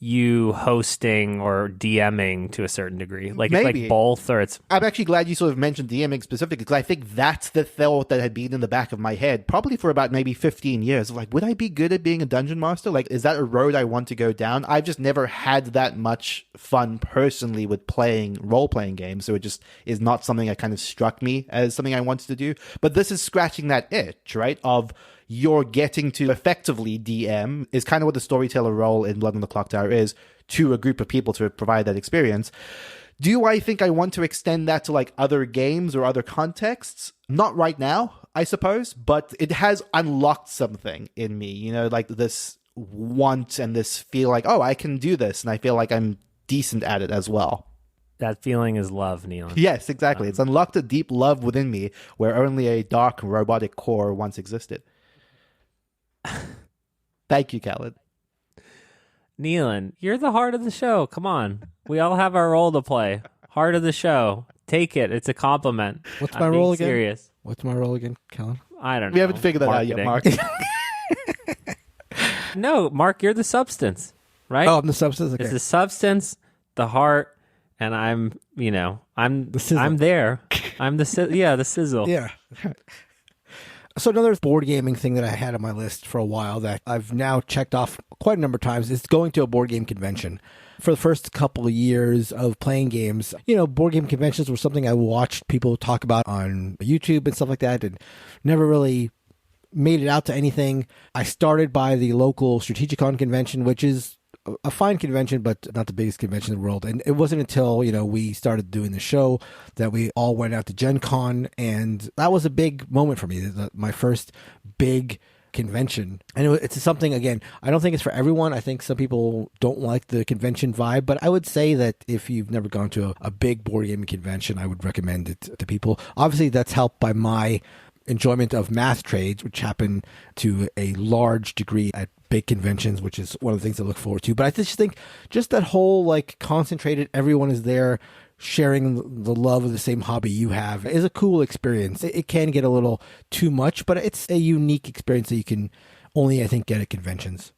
you hosting or DMing to a certain degree. Like it's Maybe. like both, or it's... I'm actually glad you sort of mentioned DMing specifically, because I think that's the thought that had been in the back of my head, probably for about maybe 15 years. Like, would I be good at being a dungeon master? Like, is that a road I want to go down? I've just never had that much fun personally with playing role-playing games, so it just is not something that kind of struck me as something I wanted to do. But this is scratching that itch, right, of you're getting to effectively DM, is kind of what the storyteller role in Blood on the Clocktower is, to a group of people to provide that experience. Do I think I want to extend that to like other games or other contexts? Not right now, I suppose, but it has unlocked something in me, you know, like this want and this feel like, oh, I can do this, and I feel like I'm decent at it as well. That feeling is love, Neil. Yes, exactly. It's unlocked a deep love within me where only a dark robotic core once existed. Thank you, Khaled. Neelan, you're the heart of the show. Come on. We all have our role to play. Heart of the show. Take it. It's a compliment. What's my role again? Serious. What's my role again, Kellen? I don't know. We haven't figured that out yet, Mark. No, Mark, you're the substance, right? Oh, I'm the substance? Okay. It's the substance, the heart, and I'm The sizzle. I'm there. I'm the sizzle. Yeah. So another board gaming thing that I had on my list for a while that I've now checked off quite a number of times is going to a board game convention. For the first couple of years of playing games, you know, board game conventions were something I watched people talk about on YouTube and stuff like that, and never really made it out to anything. I started by the local Strategicon convention, which is a fine convention, but not the biggest convention in the world. And it wasn't until, you know, we started doing the show that we all went out to Gen Con, and that was a big moment for me, my first big convention. And it's something, again, I don't think it's for everyone. I think some people don't like the convention vibe, but I would say that if you've never gone to a big board gaming convention, I would recommend it to people. Obviously, that's helped by my enjoyment of math trades, which happen to a large degree at big conventions, which is one of the things I look forward to. But I just think just that whole like concentrated, everyone is there sharing the love of the same hobby you have is a cool experience. It can get a little too much, but it's a unique experience that you can only, I think, get at conventions.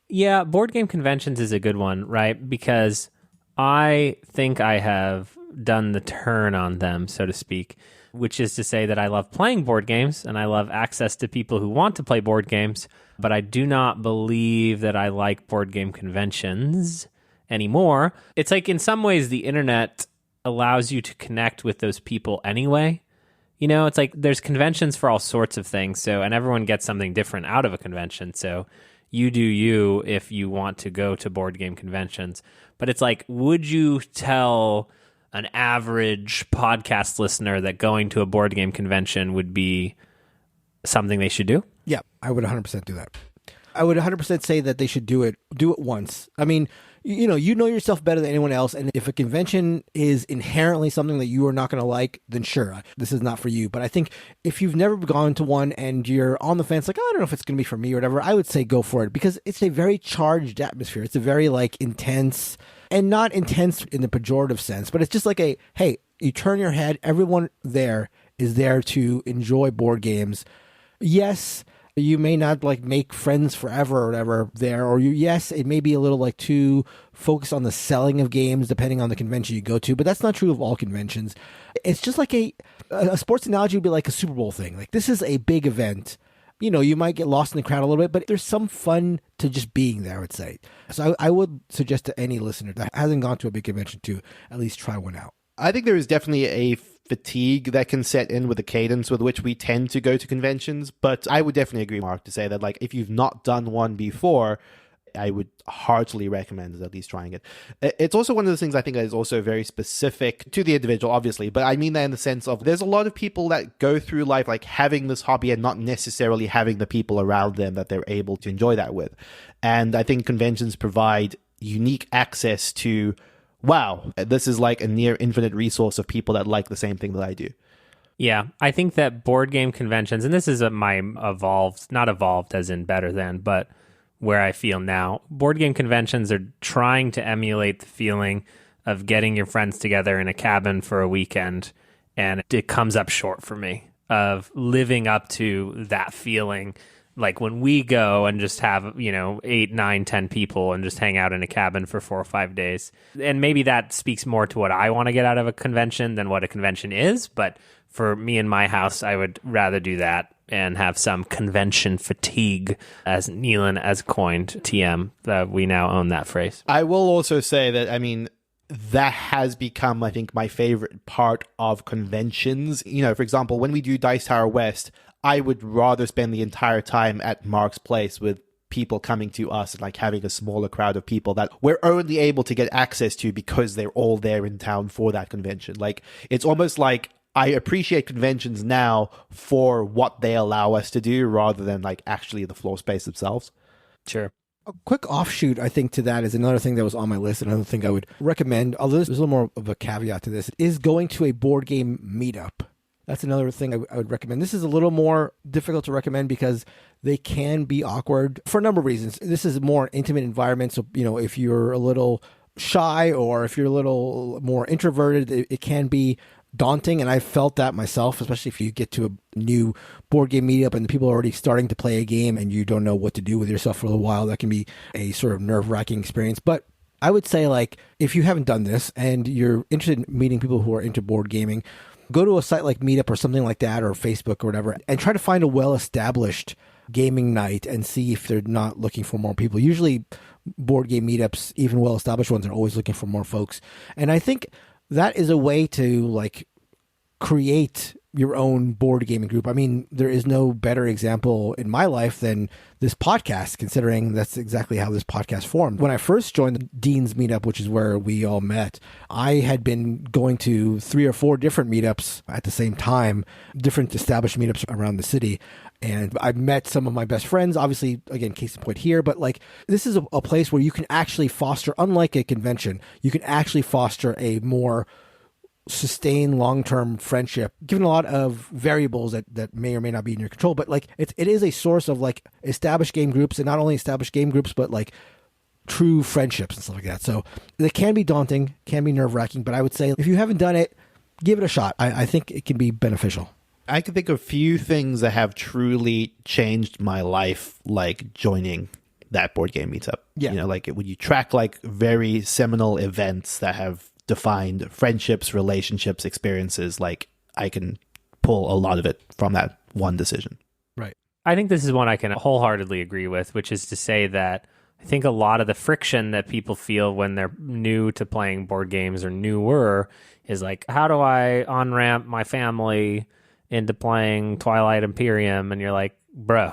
Yeah, board game conventions is a good one, right? Because I think I have done the turn on them, so to speak, which is to say that I love playing board games and I love access to people who want to play board games, but I do not believe that I like board game conventions anymore. It's like in some ways the internet allows you to connect with those people anyway. You know, it's like there's conventions for all sorts of things, so and everyone gets something different out of a convention. So you do you if you want to go to board game conventions. But it's like, would you tell an average podcast listener that going to a board game convention would be something they should do? Yeah, I would 100% do that. I would 100% say that they should do it once. I mean, you know yourself better than anyone else, and if a convention is inherently something that you are not going to like, then sure, this is not for you. But I think if you've never gone to one and you're on the fence, like, oh, I don't know if it's going to be for me or whatever, I would say go for it, because it's a very charged atmosphere. It's a very like intense, and not intense in the pejorative sense, but it's just like hey, you turn your head, everyone there is there to enjoy board games. Yes, you may not like make friends forever or whatever there, or yes, it may be a little like too focused on the selling of games depending on the convention you go to, but that's not true of all conventions. It's just like a sports analogy would be like a Super Bowl thing. Like, this is a big event. You know, you might get lost in the crowd a little bit, but there's some fun to just being there, I would say. So I would suggest to any listener that hasn't gone to a big convention to at least try one out. I think there is definitely a fatigue that can set in with the cadence with which we tend to go to conventions, but I would definitely agree, Mark, to say that like if you've not done one before, I would heartily recommend at least trying it. It's also one of those things I think that is also very specific to the individual, obviously, but I mean that in the sense of there's a lot of people that go through life like having this hobby and not necessarily having the people around them that they're able to enjoy that with. And I think conventions provide unique access to, wow, this is like a near infinite resource of people that like the same thing that I do. Yeah, I think that board game conventions, and this is my not evolved as in better than, but where I feel now, board game conventions are trying to emulate the feeling of getting your friends together in a cabin for a weekend, and it comes up short for me of living up to that feeling Like when we go and just have, 8, 9, 10 people and just hang out in a cabin for 4 or 5 days. And maybe that speaks more to what I want to get out of a convention than what a convention is. But for me and my house, I would rather do that and have some convention fatigue, as Neelan has coined TM. We now own that phrase. I will also say that, that has become, I think, my favorite part of conventions. For example, when we do Dice Tower West, I would rather spend the entire time at Mark's place with people coming to us and like having a smaller crowd of people that we're only able to get access to because they're all there in town for that convention. Like, it's almost like I appreciate conventions now for what they allow us to do rather than like actually the floor space themselves. Sure. A quick offshoot, I think, to that is another thing that was on my list, another thing I would recommend, although there's a little more of a caveat to this, is going to a board game meetup. That's another thing I would recommend. This is a little more difficult to recommend because they can be awkward for a number of reasons. This is a more intimate environment, so, if you're a little shy or if you're a little more introverted, it can be daunting, and I felt that myself, especially if you get to a new board game meetup and the people are already starting to play a game and you don't know what to do with yourself for a little while. That can be a sort of nerve-wracking experience. But I would say, like, if you haven't done this and you're interested in meeting people who are into board gaming, go to a site like Meetup or something like that, or Facebook or whatever, and try to find a well-established gaming night and see if they're not looking for more people. Usually board game meetups, even well-established ones, are always looking for more folks. And I think that is a way to like create your own board gaming group. I mean, there is no better example in my life than this podcast, considering that's exactly how this podcast formed. When I first joined the Dean's Meetup, which is where we all met, I had been going to 3 or 4 different meetups at the same time, different established meetups around the city. And I met some of my best friends, obviously, again, case in point here, but like this is a place where you can actually foster, unlike a convention, you can actually foster a more sustained long-term friendship, given a lot of variables that may or may not be in your control. But like it is a source of like established game groups, and not only established game groups, but like true friendships and stuff like that. So it can be daunting, can be nerve-wracking, but I would say if you haven't done it, give it a shot. I think it can be beneficial. I can think of a few things that have truly changed my life, like joining that board game meetup. Yeah. Like when you track like very seminal events that have defined friendships, relationships, experiences, like I can pull a lot of it from that one decision. Right. I think this is one I can wholeheartedly agree with, which is to say that I think a lot of the friction that people feel when they're new to playing board games or newer is like, how do I on-ramp my family into playing Twilight Imperium? And you're like, bro,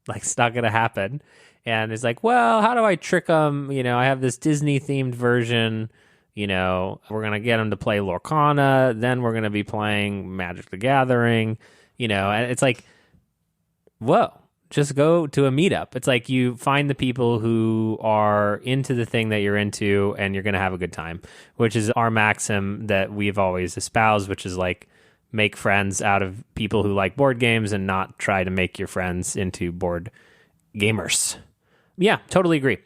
like it's not going to happen. And it's like, well, how do I trick them? I have this Disney-themed version. We're going to get them to play Lorcana, then we're going to be playing Magic the Gathering, and it's like, whoa, just go to a meetup. It's like you find the people who are into the thing that you're into and you're going to have a good time, which is our maxim that we've always espoused, which is like make friends out of people who like board games and not try to make your friends into board gamers. Yeah, totally agree.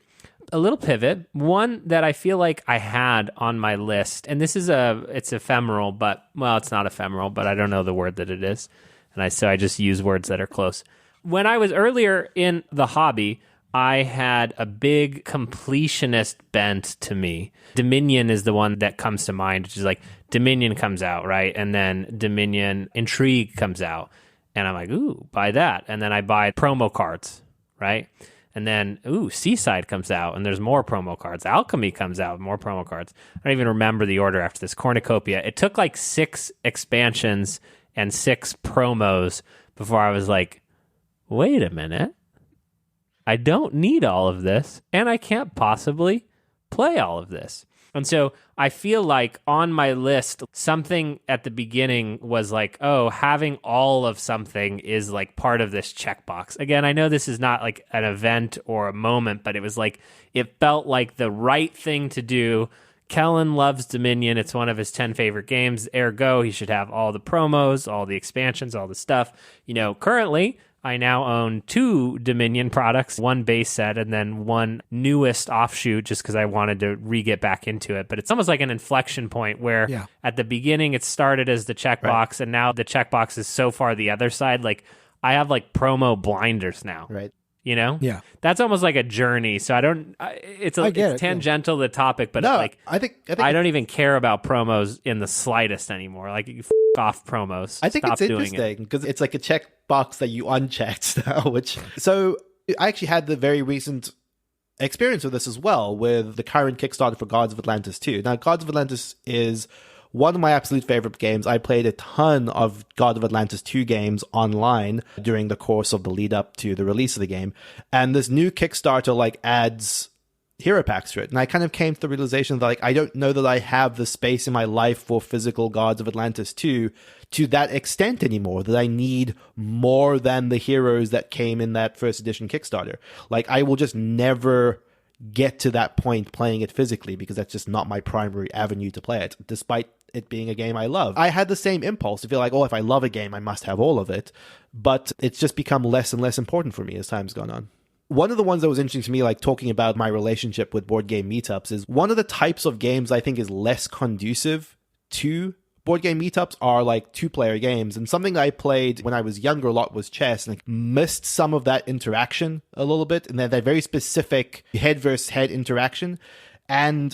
A little pivot, one that I feel like I had on my list, and this is it's ephemeral, but, well, it's not ephemeral, but I don't know the word that it is, and so I just use words that are close. When I was earlier in the hobby, I had a big completionist bent to me. Dominion is the one that comes to mind, which is like Dominion comes out, right? And then Dominion Intrigue comes out, and I'm like, ooh, buy that. And then I buy promo cards, right? And then, Seaside comes out, and there's more promo cards. Alchemy comes out, more promo cards. I don't even remember the order after this. Cornucopia. It took like 6 expansions and 6 promos before I was like, wait a minute. I don't need all of this, and I can't possibly play all of this. And so I feel like on my list, something at the beginning was like, oh, having all of something is like part of this checkbox. Again, I know this is not like an event or a moment, but it was like, it felt like the right thing to do. Kellen loves Dominion. It's one of his 10 favorite games. Ergo, he should have all the promos, all the expansions, all the stuff. Currently, I now own 2 Dominion products, 1 base set and then 1 newest offshoot, just because I wanted to get back into it. But it's almost like an inflection point where At the beginning it started as the checkbox, and now the checkbox is so far the other side. Like, I have like promo blinders now. Right. You know? Yeah. That's almost like a journey. So it's tangential to the topic, but I think I don't even care about promos in the slightest anymore. Like, you off promos. I think Stop it's doing interesting because it's like a checkbox that you unchecked now, so I actually had the very recent experience with this as well with the current Kickstarter for Gods of Atlantis 2. Now, Gods of Atlantis is one of my absolute favorite games. I played a ton of God of Atlantis 2 games online during the course of the lead up to the release of the game. And this new Kickstarter like adds hero packs to it. And I kind of came to the realization that like I don't know that I have the space in my life for physical Gods of Atlantis 2 to that extent anymore, that I need more than the heroes that came in that first edition Kickstarter. Like, I will just never get to that point playing it physically because that's just not my primary avenue to play it, despite it being a game I love. I had the same impulse to feel like, oh, if I love a game, I must have all of it. But it's just become less and less important for me as time's gone on. One of the ones that was interesting to me, like talking about my relationship with board game meetups, is one of the types of games I think is less conducive to board game meetups are like 2-player games. And something I played when I was younger a lot was chess, and I missed some of that interaction a little bit, and that very specific head versus head interaction. And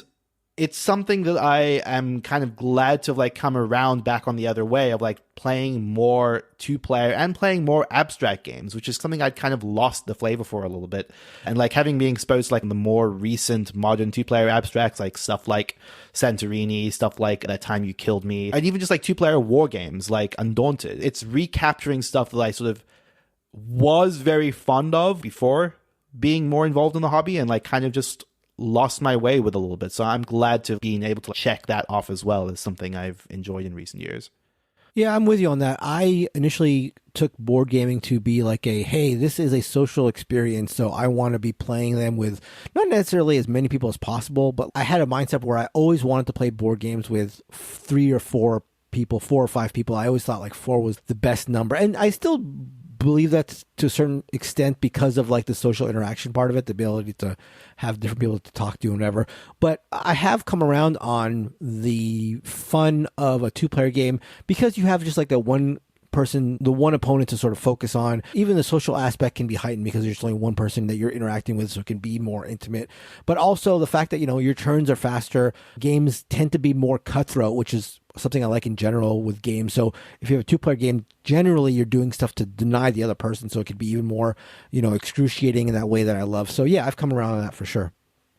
it's something that I am kind of glad to like come around back on the other way of like playing more 2-player and playing more abstract games, which is something I'd kind of lost the flavor for a little bit. And like having been exposed to like the more recent modern 2-player abstracts, like stuff like Santorini, stuff like That Time You Killed Me, and even just like 2-player war games like Undaunted. It's recapturing stuff that I sort of was very fond of before being more involved in the hobby, and like kind of just lost my way with a little bit. So I'm glad to being able to check that off as well as something I've enjoyed in recent years. Yeah, I'm with you on that. I initially took board gaming to be like hey, this is a social experience, so I want to be playing them with not necessarily as many people as possible, but I had a mindset where I always wanted to play board games with 3 or 4 people, 4 or 5 people. I always thought like 4 was the best number. And I still believe that to a certain extent because of like the social interaction part of it, the ability to have different people to talk to and whatever. But I have come around on the fun of a 2-player game because you have just like the one person, the one opponent to sort of focus on. Even the social aspect can be heightened because there's only one person that you're interacting with, so it can be more intimate. But also the fact that, you know, your turns are faster. Games tend to be more cutthroat, which is something I like in general with games. So if you have a 2-player game, generally you're doing stuff to deny the other person, so it could be even more, you know, excruciating in that way that I love. So yeah, I've come around on that for sure.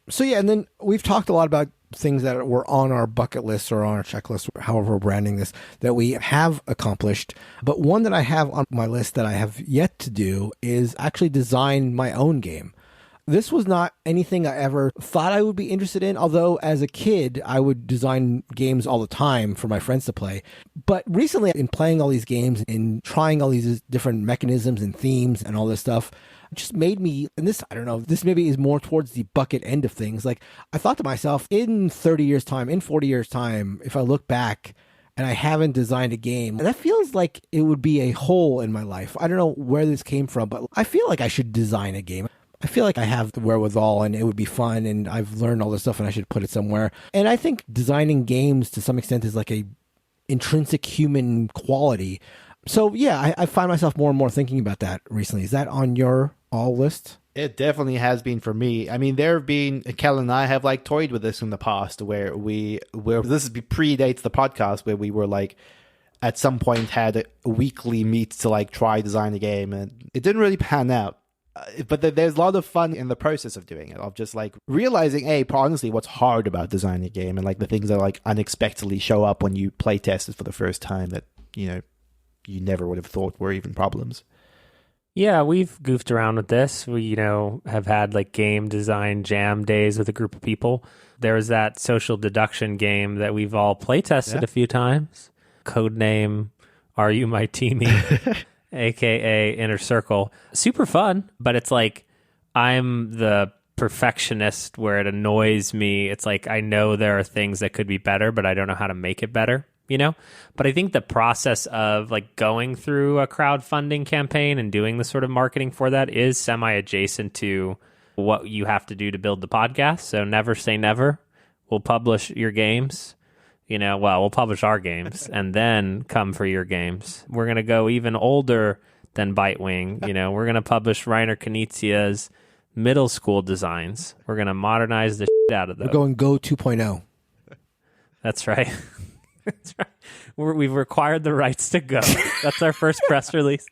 So yeah, and then we've talked a lot about things that were on our bucket list or on our checklist, however we're branding this, that we have accomplished. But one that I have on my list that I have yet to do is actually design my own game. This was not anything I ever thought I would be interested in, although as a kid, I would design games all the time for my friends to play. But recently, in playing all these games and trying all these different mechanisms and themes and all this stuff, it just made me, and this, I don't know, this maybe is more towards the bucket end of things. Like, I thought to myself, in 30 years' time, in 40 years' time, if I look back and I haven't designed a game, that feels like it would be a hole in my life. I don't know where this came from, but I feel like I should design a game. I feel like I have the wherewithal and it would be fun and I've learned all this stuff and I should put it somewhere. And I think designing games to some extent is like a intrinsic human quality. So yeah, I find myself more and more thinking about that recently. Is that on your all list? It definitely has been for me. I mean, there have been, Kel and I have like toyed with this in the past where this predates the podcast, where we were like, at some point had a weekly meet to like try design a game, and it didn't really pan out. But there's a lot of fun in the process of doing it, of just like realizing, honestly, what's hard about designing a game, and like the things that like unexpectedly show up when you play test it for the first time that, you know, you never would have thought were even problems. Yeah, we've goofed around with this. We, you know, have had like game design jam days with a group of people. There was that social deduction game that we've all play tested a few times. Codename Are You My Teammate? AKA Inner Circle. Super fun, but it's like I'm the perfectionist where it annoys me. It's like I know there are things that could be better, but I don't know how to make it better, you know? But I think the process of like going through a crowdfunding campaign and doing the sort of marketing for that is semi-adjacent to what you have to do to build the podcast. So never say never. We'll publish your games. You know, well, we'll publish our games and then come for your games. We're going to go even older than Bitewing. You know, we're going to publish Reiner Knizia's middle school designs. We're going to modernize the shit out of those. We're going Go 2.0. That's right. That's right. We've acquired the rights to Go. That's our first press release.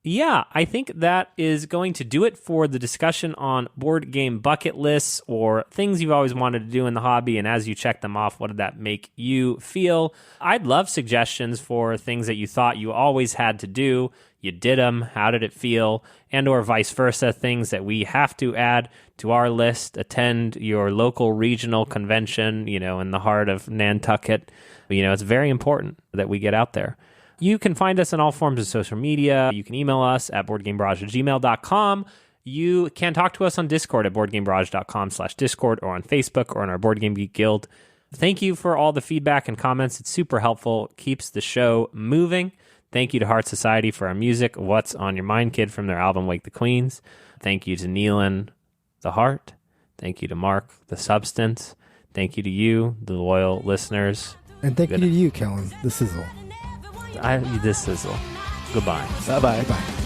Yeah, I think that is going to do it for the discussion on board game bucket lists or things you've always wanted to do in the hobby. And as you check them off, what did that make you feel? I'd love suggestions for things that you thought you always had to do. You did them. How did it feel? And or vice versa, things that we have to add to our list. Attend your local regional convention, you know, in the heart of Nantucket. You know, it's very important that we get out there. You can find us on all forms of social media. You can email us at boardgamebarrage@gmail.com. You can talk to us on Discord at boardgamebarrage.com/Discord or on Facebook or in our Board Game Geek Guild. Thank you for all the feedback and comments. It's super helpful. Keeps the show moving. Thank you to Heart Society for our music, What's on Your Mind, Kid, from their album Wake the Queens. Thank you to Neelan, the Heart. Thank you to Mark, the Substance. Thank you to you, the loyal listeners. And thank you to you, Kellen, the Sizzle. The Sizzle. Goodbye. Bye-bye. Bye.